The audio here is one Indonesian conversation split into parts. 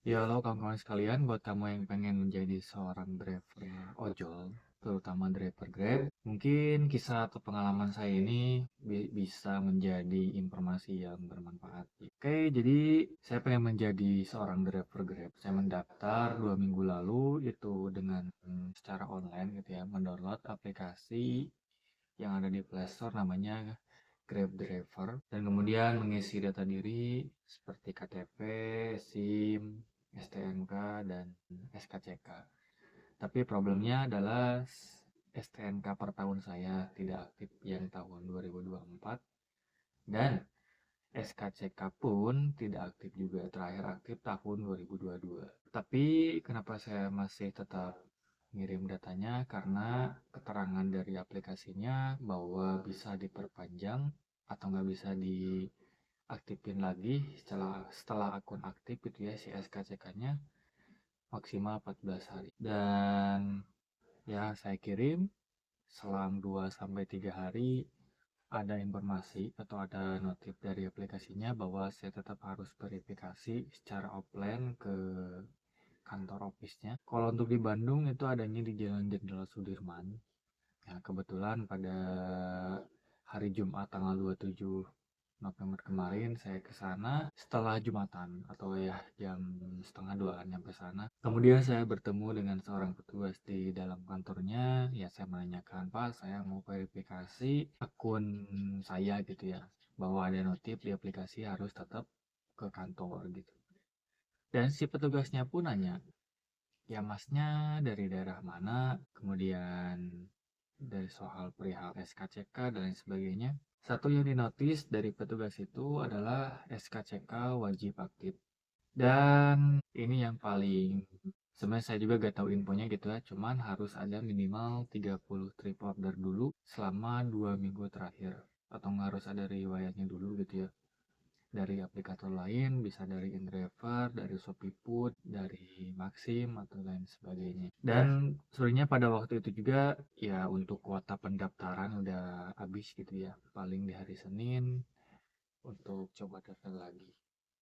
Ya, halo kawan-kawan sekalian, buat kamu yang pengen menjadi seorang driver ojol, terutama driver Grab, mungkin kisah atau pengalaman saya ini bisa menjadi informasi yang bermanfaat. Oke, jadi saya pengen menjadi seorang driver Grab. Saya mendaftar 2 minggu lalu itu dengan secara online gitu ya, mendownload aplikasi yang ada di Play Store namanya Grab Driver dan kemudian mengisi data diri seperti KTP, SIM, STNK, dan SKCK. Tapi problemnya adalah STNK per tahun saya tidak aktif yang tahun 2024 dan SKCK pun tidak aktif juga, terakhir aktif tahun 2022. Tapi kenapa saya masih tetap ngirim datanya? Karena keterangan dari aplikasinya bahwa bisa diperpanjang atau nggak bisa diaktifin lagi setelah akun aktif gitu ya, si SKCK-nya maksimal 14 hari. Dan ya saya kirim selang 2 sampai 3 hari ada informasi atau ada notif dari aplikasinya bahwa saya tetap harus verifikasi secara offline ke kantor office-nya. Kalau untuk di Bandung itu adanya di Jalan Jenderal Sudirman. Ya, kebetulan pada hari Jumat tanggal 27 November kemarin saya ke sana setelah Jumatan atau ya jam setengah duaan nyampe sana. Kemudian saya bertemu dengan seorang petugas di dalam kantornya. Ya saya menanyakan, Pak, saya mau verifikasi akun saya gitu ya, bahwa ada notif di aplikasi harus tetap ke kantor gitu. Dan si petugasnya pun nanya, ya masnya dari daerah mana, kemudian dari soal perihal SKCK dan lain sebagainya. Satu yang dinotis dari petugas itu adalah SKCK wajib aktif. Dan ini yang paling sebenarnya saya juga gak tahu infonya gitu ya, cuman harus ada minimal 30 trip order dulu selama 2 minggu terakhir. Atau nggak harus ada riwayatnya dulu gitu ya, dari aplikator lain, bisa dari InDriver, dari ShopeeFood, dari Maxim, atau lain sebagainya. Dan sebenarnya pada waktu itu juga, ya untuk kuota pendaftaran udah habis gitu ya, paling di hari Senin untuk coba daftar lagi.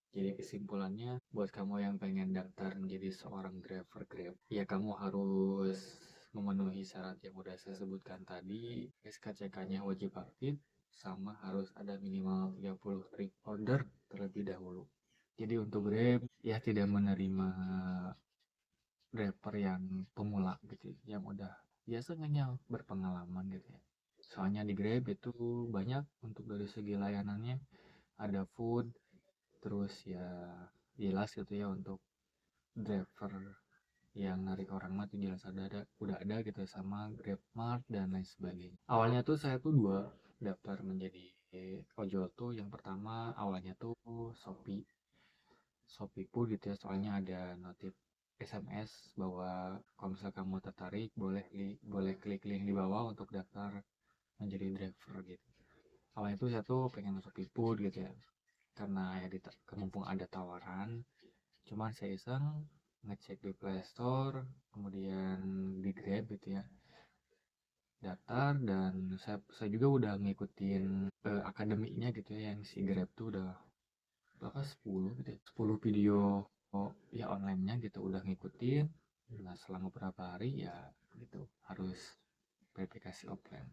Jadi kesimpulannya, buat kamu yang pengen daftar menjadi seorang driver Grab, ya kamu harus memenuhi syarat yang udah saya sebutkan tadi. SKCK-nya wajib aktif, sama harus ada minimal 30 trip order terlebih dahulu. Jadi untuk Grab, ya tidak menerima driver yang pemula gitu, yang udah biasanya berpengalaman gitu ya. Soalnya di Grab itu banyak untuk dari segi layanannya, ada food, terus ya jelas gitu ya untuk driver yang narik orang mah tuh jelas udah ada gitu ya, sama GrabMart dan lain sebagainya. Awalnya tuh saya tuh dua daftar menjadi ojol tuh. Yang pertama awalnya tuh Shopee. Shopee pun gitu ya, soalnya ada notif SMS bahwa kalau misalnya kamu tertarik boleh klik link di bawah untuk daftar menjadi driver gitu. Awalnya tuh saya tuh pengen Shopee pun gitu ya, karena ya mumpung ada tawaran. Cuman saya iseng ngecek di Play Store, kemudian di Grab gitu ya, daftar. Dan saya juga udah ngikutin akademinya gitu ya, yang si Grab tuh udah berapa, 10 gitu ya, 10 video ya online-nya gitu udah ngikutin. Nah selama beberapa hari ya gitu harus verifikasi offline.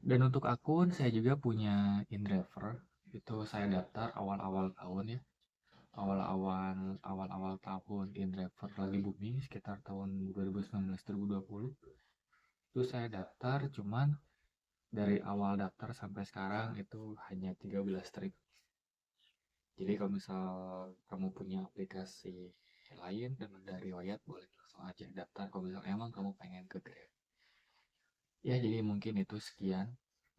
Dan untuk akun saya juga punya InDriver, itu saya daftar awal-awal tahun ya, awal-awal tahun InDriver lagi booming sekitar tahun 2019-2020. Itu saya daftar, cuman dari awal daftar sampai sekarang itu hanya 13 trip. Jadi kalau misal kamu punya aplikasi lain dan ada riwayat, boleh langsung aja daftar kalau misal emang kamu pengen ke Grab. Ya jadi mungkin itu sekian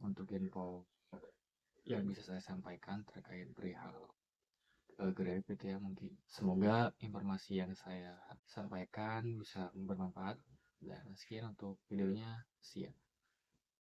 untuk info yang bisa saya sampaikan terkait perihal Grab itu ya. Mungkin semoga informasi yang saya sampaikan bisa bermanfaat, dan sekian untuk videonya. See ya.